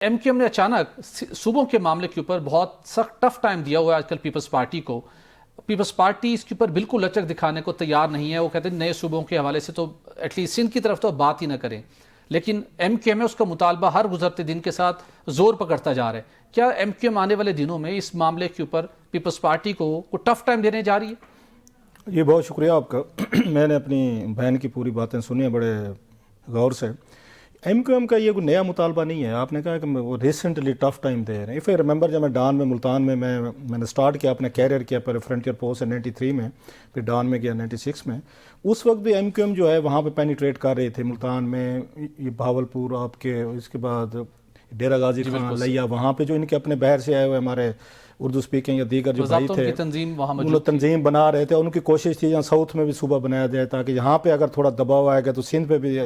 M Q M نے اچانک صوبوں کے معاملے کے اوپر بہت سخت ٹف ٹائم دیا ہوا ہے آج کل پیپلز پارٹی کو. پیپلز پارٹی اس کے اوپر بالکل لچک دکھانے کو تیار نہیں ہے. وہ کہتے ہیں نئے صوبوں کے حوالے سے تو ایٹ لیسٹ سندھ کی طرف تو بات ہی نہ کریں. لیکن ایم کیو ایم اس کا مطالبہ ہر گزرتے دن کے ساتھ زور پکڑتا جا رہا ہے. کیا ایم کیو ایم آنے والے دنوں میں اس معاملے کے اوپر پیپلز پارٹی کو کوئی ٹف ٹائم دینے جا رہی ہے؟ یہ بہت شکریہ آپ کا. میں نے اپنی بہن کی پوری باتیں سنی ہیں بڑے غور سے. ایم کیو ایم کا یہ کوئی نیا مطالبہ نہیں ہے. آپ نے کہا کہ وہ ریسنٹلی ٹف ٹائم دے رہے ہیں. اف آئی ریمبر جب میں ڈان میں ملتان میں نے اسٹارٹ کیا اپنا کیریئر کیا پہلے فرنٹیئر پوسٹ 93 میں, پھر ڈان میں گیا 96 میں. اس وقت بھی ایم کیو ایم جو ہے وہاں پہ پینیٹریٹ کر رہے تھے ملتان میں, یہ بھاولپور آپ کے, اس کے بعد ڈیرہ غازی خان لیا, وہاں پہ جو ان کے اپنے باہر سے آئے ہوئے ہمارے اردو اسپیکنگ یا دیگر جو بھائی تھے ان لوگ تنظیم بنا رہے تھے. ان کی کوشش تھی یہاں ساؤتھ میں بھی صوبہ بنایا جائے تاکہ یہاں پہ اگر تھوڑا دباؤ آئے گا تو سندھ پہ بھی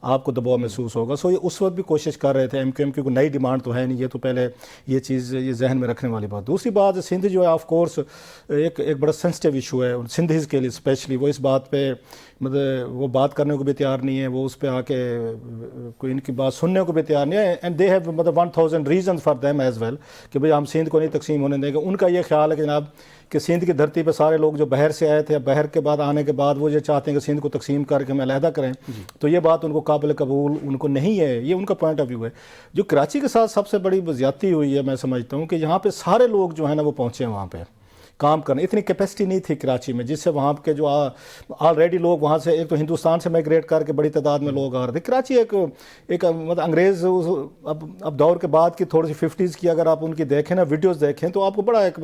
آپ کو دباؤ محسوس ہوگا. سو یہ اس وقت بھی کوشش کر رہے تھے ایم کیو ایم کی. کوئی نئی ڈیمانڈ تو ہے نہیں. یہ تو پہلے یہ چیز یہ ذہن میں رکھنے والی بات. دوسری بات, سندھ جو ہے آف کورس ایک بڑا سینسٹیو ایشو ہے سندھیز کے لیے اسپیشلی. وہ اس بات پہ مطلب وہ بات کرنے کو بھی تیار نہیں ہے, وہ اس پہ آ کے کوئی ان کی بات سننے کو بھی تیار نہیں ہے. اینڈ دے ہیو مطلب 1000 reasons for them as well کہ بھئی ہم سندھ کو نہیں تقسیم ہونے دیں گے. ان کا یہ خیال ہے کہ جناب کہ سندھ کی دھرتی پہ سارے لوگ جو باہر سے آئے تھے, بہر کے بعد آنے کے بعد وہ یہ چاہتے ہیں کہ سندھ کو تقسیم کر کے ہم علیحدہ کریں. تو یہ بات ان کو قابل قبول ان کو نہیں ہے. یہ ان کا پوائنٹ آف ویو ہے. جو کراچی کے ساتھ سب سے بڑی زیادتی ہوئی ہے میں سمجھتا ہوں کہ یہاں پہ سارے لوگ جو ہیں نا وہ پہنچے ہیں وہاں پہ کام کرنے. اتنی کیپیسٹی نہیں تھی کراچی میں جس سے وہاں کے جو آلریڈی لوگ وہاں سے ایک تو ہندوستان سے مائگریٹ کر کے بڑی تعداد میں لوگ آ رہے تھے. کراچی ایک مطلب انگریز اب دور کے بعد کی تھوڑی سی 50s کی اگر آپ ان کی دیکھیں نا ویڈیوز دیکھیں تو آپ کو بڑا ایک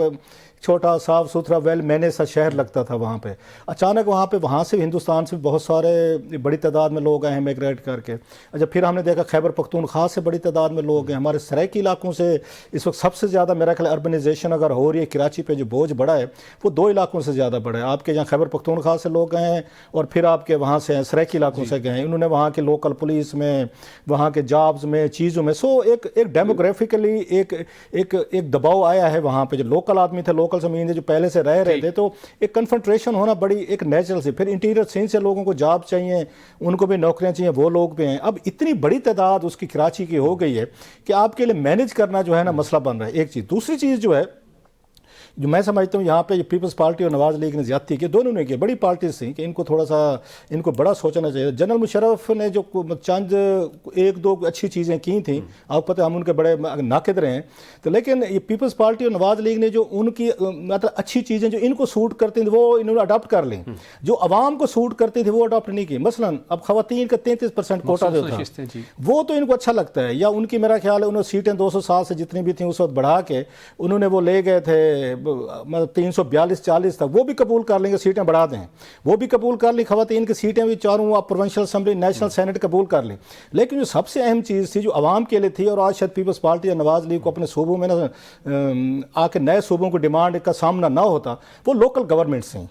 چھوٹا صاف ستھرا ویل مینیج سا شہر لگتا تھا وہاں پہ. اچانک وہاں سے ہندوستان سے بہت سارے بڑی تعداد میں لوگ آئے ہیں مائگریٹ کر کے. اچھا پھر ہم نے دیکھا خیبر پختونخوا سے بڑی تعداد میں لوگ ہیں. ہمارے سرائکی علاقوں سے اس وقت سب سے زیادہ میرا خیال اربنائزیشن اگر ہو رہی ہے کراچی پہ جو بوجھ بڑا ہے وہ 2 علاقوں سے زیادہ بڑا ہے. آپ کے یہاں خیبر پختونخوا سے لوگ گئے ہیں اور پھر آپ کے وہاں سے سرائکی علاقوں سے گئے ہیں. انہوں نے وہاں کے لوکل پولیس میں, وہاں کے جابز میں, چیزوں میں. سو ایک ڈیموگرافیکلی ایک دباؤ آیا ہے وہاں پہ. جو لوکل آدمی تھے, لوکل زمین جو پہلے سے رہ رہے تھے, تو ایک کنفنٹریشن ہونا بڑی ایک نیچرل سے. پھر انٹیریئر سندھ سے لوگوں کو جاب چاہیے, ان کو بھی نوکریاں چاہیے, وہ لوگ بھی ہیں. اب اتنی بڑی تعداد اس کی کراچی کی ہو گئی ہے کہ آپ کے لیے مینیج کرنا جو ہے نا مسئلہ بن رہا ہے. ایک چیز. دوسری چیز جو ہے جو میں سمجھتا ہوں یہاں پہ پیپلز پارٹی اور نواز لیگ نے زیادتی کی, دونوں نے کی, بڑی پارٹیز تھیں, کہ ان کو تھوڑا سا ان کو بڑا سوچنا چاہیے. جنرل مشرف نے جو چند 1-2 اچھی چیزیں کی تھیں, آپ پتہ ہم ان کے بڑے ناقد رہے ہیں, تو لیکن یہ پیپلز پارٹی اور نواز لیگ نے جو ان کی مطلب اچھی چیزیں جو ان کو سوٹ کرتی تھیں وہ انہوں نے اڈاپٹ کر لیں. جو عوام کو سوٹ کرتی تھی وہ اڈاپٹ نہیں کی. مثلا اب خواتین کا 33% کوٹا جو تھا وہ تو ان کو اچھا لگتا ہے, یا ان کی میرا خیال ہے انہوں نے سیٹیں 207 سے جتنی بھی تھیں اس وقت بڑھا کے انہوں نے وہ لے گئے تھے 342-40 تک. وہ بھی قبول کر لیں گے, سیٹیں بڑھا دیں, وہ بھی قبول کر لیں. خواتین کی سیٹیں بھی چاروں آپ پروونشل اسمبلی, نیشنل سینٹ قبول کر لیں. لیکن جو سب سے اہم چیز تھی جو عوام کے لیے تھی, اور آج شاید پیپلز پارٹی اور نواز لیگ کو اپنے صوبوں میں آ کے نئے صوبوں کو ڈیمانڈ کا سامنا نہ ہوتا, وہ لوکل گورنمنٹس ہیں.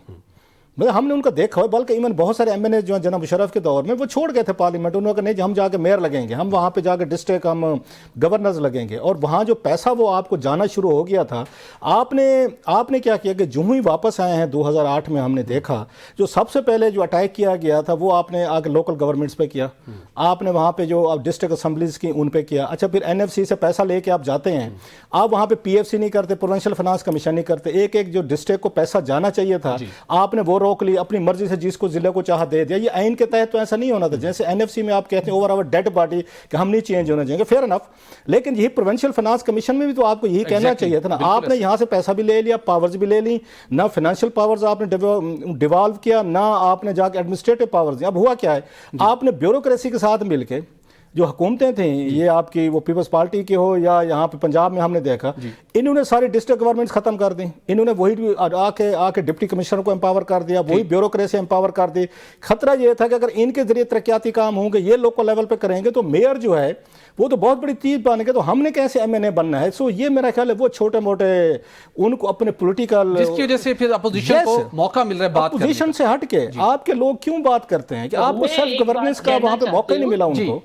مطلب ہم نے ان کا دیکھا ہے, بلکہ ایون بہت سارے ایم این اے جو ہیں جناب مشرف کے دور میں وہ چھوڑ گئے تھے پارلیمنٹ. انہوں نے کہا نہیں ہم جا کے میئر لگیں گے, ہم وہاں پہ جا کے ڈسٹرکٹ ہم گورنرز لگیں گے. اور وہاں جو پیسہ وہ آپ کو جانا شروع ہو گیا تھا. آپ نے کیا کیا کہ جو ہی واپس آئے ہیں 2008 میں, ہم نے دیکھا جو سب سے پہلے جو اٹیک کیا گیا تھا وہ آپ نے آگے لوکل گورنمنٹس پہ کیا. آپ نے وہاں پہ جو ڈسٹرکٹ اسمبلیز کی ان پہ کیا. اچھا پھر این ایف سی سے پیسہ لے کے آپ جاتے ہیں, آپ وہاں پہ پی ایف سی نہیں کرتے, پروونشل فائنانس کمیشن نہیں کرتے. ایک جو ڈسٹرکٹ کو پیسہ جانا چاہیے تھا آپ نے وہ روک لی, اپنی مرضی سے جس کو ضلع کو چاہا دے دیا. یہ آئین کے تحت تو ایسا نہیں ہونا تھا. جیسے این ایف سی میں آپ کہتے ہیں اوور آور ڈیڈ باڈی کہ ہم نہیں چینج ہونا چاہیں گے, فیئر انف. لیکن یہی پروونشل فائنانس کمیشن میں بھی تو آپ کو یہی کہنا چاہیے تھا نا. آپ نے یہاں سے پیسہ بھی لے لیا, پاورز بھی لے لی, نہ فائنینشیل پاورز آپ نے ڈیوالو کیا, نہ آپ نے جا کے ایڈمنسٹریٹو پاورز. اب ہوا کیا ہے, آپ نے بیوروکریسی کے ساتھ مل کے جو حکومتیں تھیں, یہ آپ کی وہ پیپلز پارٹی کی ہو یا یہاں پہ پنجاب میں ہم نے دیکھا, انہوں نے ساری ڈسٹرکٹ گورنمنٹس ختم کر دیں. انہوں نے وہی آ کے ڈپٹی کمشنر کو امپاور کر دیا, وہی بیوروکریسی امپاور کر دی. خطرہ یہ تھا کہ اگر ان کے ذریعے ترقیاتی کام ہوں گے, یہ لوکل لیول پہ کریں گے, تو میئر جو ہے وہ تو بہت بڑی چیز بنے گا. تو ہم نے کیسے ایم این اے بننا ہے. سو یہ میرا خیال ہے وہ چھوٹے موٹے ان کو اپنے پولیٹیکل, جس کی وجہ سے پھر اپوزیشن کو موقع مل رہا ہے بات کرنے کا. اپوزیشن سے ہٹ کے آپ کے لوگ کیوں بات کرتے ہیں کہ آپ کو سیلف گورننس کا وہاں پہ موقع نہیں ملا ان کو.